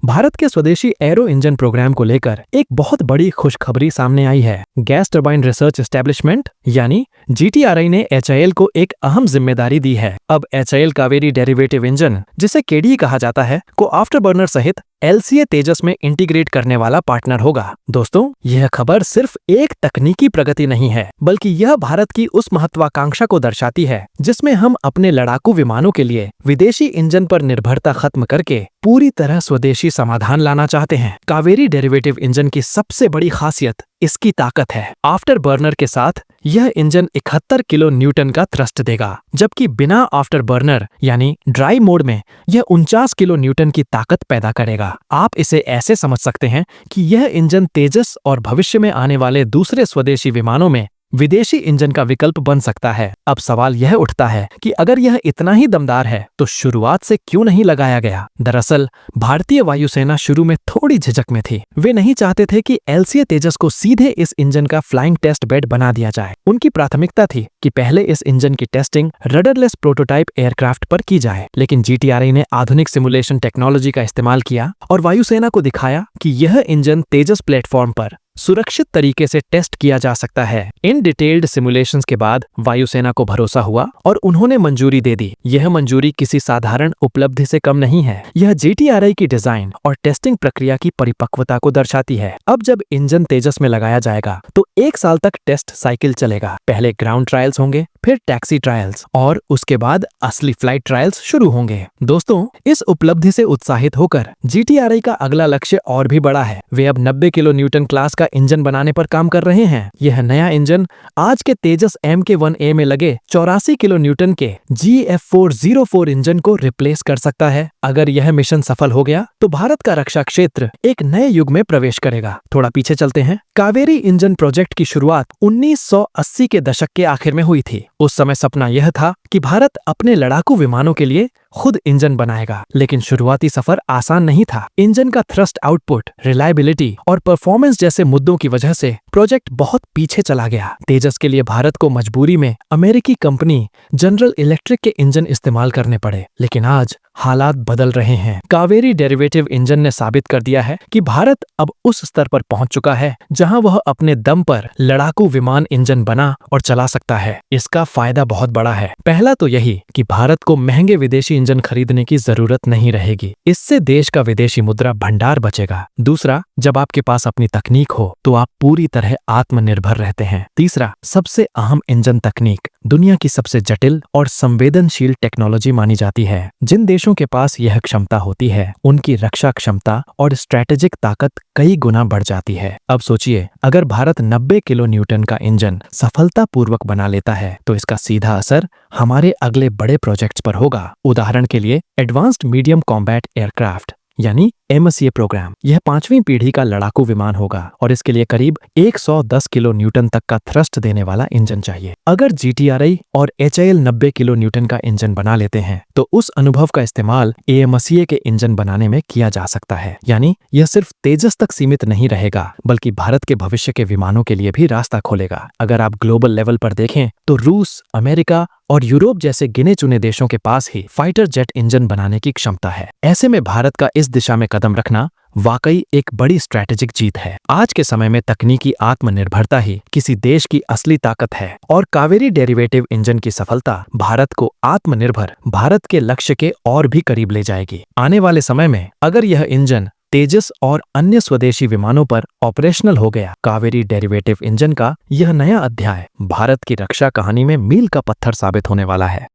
भारत के स्वदेशी arrow engine programme को लेकर एक बहुत बड़ी खुशखबरी सामने आई है। गैस टरबाइन रिसर्च एस्टेब्लिशमेंट यानी GTRI ने HIL को एक अहम जिम्मेदारी दी है। अब HIL कावेरी डेरिवेटिव इंजन, जिसे KDE कहा जाता है, को आफ्टर बर्नर सहित LCA तेजस में इंटीग्रेट करने वाला पार्टनर होगा। दोस्तों, यह खबर सिर्फ एक तकनीकी प्रगति नहीं है, बल्कि यह भारत की उस महत्वाकांक्षा को दर्शाती है जिसमें हम अपने लड़ाकू विमानों के लिए विदेशी इंजन पर निर्भरता खत्म करके पूरी तरह स्वदेशी समाधान लाना चाहते हैं। कावेरी डेरिवेटिव इंजन की सबसे बड़ी खासियत इसकी ताकत है। आफ्टर बर्नर के साथ यह इंजन 71 किलो न्यूटन का थ्रस्ट देगा, जबकि बिना आफ्टर बर्नर यानी ड्राई मोड में यह 49 किलो न्यूटन की ताकत पैदा करेगा। आप इसे ऐसे समझ सकते हैं कि यह इंजन तेजस और भविष्य में आने वाले दूसरे स्वदेशी विमानों में विदेशी इंजन का विकल्प बन सकता है। अब सवाल यह उठता है कि अगर यह इतना ही दमदार है तो शुरुआत से क्यों नहीं लगाया गया? दरअसल भारतीय वायुसेना शुरू में थोड़ी झिझक में थी। वे नहीं चाहते थे कि LCA तेजस को सीधे इस इंजन का फ्लाइंग टेस्ट बेड बना दिया जाए। उनकी प्राथमिकता थी कि पहले इस इंजन की टेस्टिंग रडरलेस प्रोटोटाइप एयरक्राफ्ट पर की जाए, लेकिन GTRI ने आधुनिक सिमुलेशन टेक्नोलॉजी का इस्तेमाल किया और वायुसेना को दिखाया कि यह इंजन तेजस प्लेटफॉर्म पर सुरक्षित तरीके से टेस्ट किया जा सकता है। इन डिटेल्ड सिमुलेशंस के बाद वायुसेना को भरोसा हुआ और उन्होंने मंजूरी दे दी। यह मंजूरी किसी साधारण उपलब्धि से कम नहीं है। यह GTRI की डिजाइन और टेस्टिंग प्रक्रिया की परिपक्वता को दर्शाती है। अब जब इंजन तेजस में लगाया जाएगा तो 1 साल तक टेस्ट साइकिल चलेगा। पहले ग्राउंड ट्रायल्स होंगे, फिर टैक्सी ट्रायल्स और उसके बाद असली फ्लाइट ट्रायल्स शुरू होंगे। दोस्तों, इस उपलब्धि से उत्साहित होकर GTRI का अगला लक्ष्य और भी बड़ा है। वे अब 90 किलो न्यूटन क्लास का इंजन बनाने पर काम कर रहे हैं। यह नया इंजन आज के तेजस MK1A में लगे 84 किलो न्यूटन के GF404 इंजन को रिप्लेस कर सकता है। अगर यह मिशन सफल हो गया तो भारत का रक्षा क्षेत्र एक नए युग में प्रवेश करेगा। थोड़ा पीछे चलते हैं। कावेरी इंजन प्रोजेक्ट की शुरुआत 1980 के दशक के आखिर में हुई थी। उस समय सपना यह था कि भारत अपने लड़ाकू विमानों के लिए खुद इंजन बनाएगा, लेकिन शुरुआती सफर आसान नहीं था। इंजन का थ्रस्ट आउटपुट, रिलायबिलिटी और परफॉर्मेंस जैसे मुद्दों की वजह से प्रोजेक्ट बहुत पीछे चला गया। तेजस के लिए भारत को मजबूरी में अमेरिकी कंपनी जनरल इलेक्ट्रिक के इंजन इस्तेमाल करने पड़े, लेकिन आज हालात बदल रहे हैं। कावेरी डेरिवेटिव इंजन ने साबित कर दिया है कि भारत अब उस स्तर पर पहुंच चुका है जहां वह अपने दम पर लड़ाकू विमान इंजन बना और चला सकता है। इसका फायदा बहुत बड़ा है। पहला तो यही कि भारत को महंगे विदेशी इंजन खरीदने की जरूरत नहीं रहेगी। इससे देश का विदेशी मुद्रा भंडार बचेगा। दूसरा, जब आपके पास अपनी तकनीक हो तो आप पूरी तरह आत्मनिर्भर रहते हैं। तीसरा, सबसे अहम इंजन तकनीक दुनिया की सबसे जटिल और संवेदनशील टेक्नोलॉजी मानी जाती है। जिन देशों के पास यह क्षमता होती है, उनकी रक्षा क्षमता और स्ट्रैटेजिक ताकत कई गुना बढ़ जाती है। अब सोचिए, अगर भारत 90 किलो न्यूटन का इंजन सफलतापूर्वक बना लेता है तो इसका सीधा असर हमारे अगले बड़े प्रोजेक्ट्स पर होगा। उदाहरण के लिए एडवांस्ड मीडियम कॉम्बैट एयरक्राफ्ट यानी MSEA प्रोग्राम। यह 5वीं पीढ़ी का लड़ाकू विमान होगा और इसके लिए करीब 110 किलो न्यूटन तक का थ्रस्ट देने वाला इंजन चाहिए। अगर GTRI और HIL 90 किलो न्यूटन का इंजन बना लेते हैं तो उस अनुभव का इस्तेमाल AMCA के इंजन बनाने में किया जा सकता है। यानी यह सिर्फ तेजस तक सीमित नहीं रहेगा, बल्कि भारत के भविष्य के विमानों के लिए भी रास्ता खोलेगा। अगर आप ग्लोबल लेवल पर देखें तो रूस, अमेरिका और यूरोप जैसे गिने चुने देशों के पास ही फाइटर जेट इंजन बनाने की क्षमता है। ऐसे में भारत का इस दिशा में कदम रखना वाकई एक बड़ी स्ट्रैटेजिक जीत है। आज के समय में तकनीकी आत्मनिर्भरता ही किसी देश की असली ताकत है और कावेरी डेरिवेटिव इंजन की सफलता भारत को आत्मनिर्भर भारत के लक्ष्य के और भी करीब ले जाएगी। आने वाले समय में अगर यह इंजन तेजस और अन्य स्वदेशी विमानों पर ऑपरेशनल हो गया, कावेरी डेरिवेटिव इंजन का यह नया अध्याय भारत की रक्षा कहानी में मील का पत्थर साबित होने वाला है।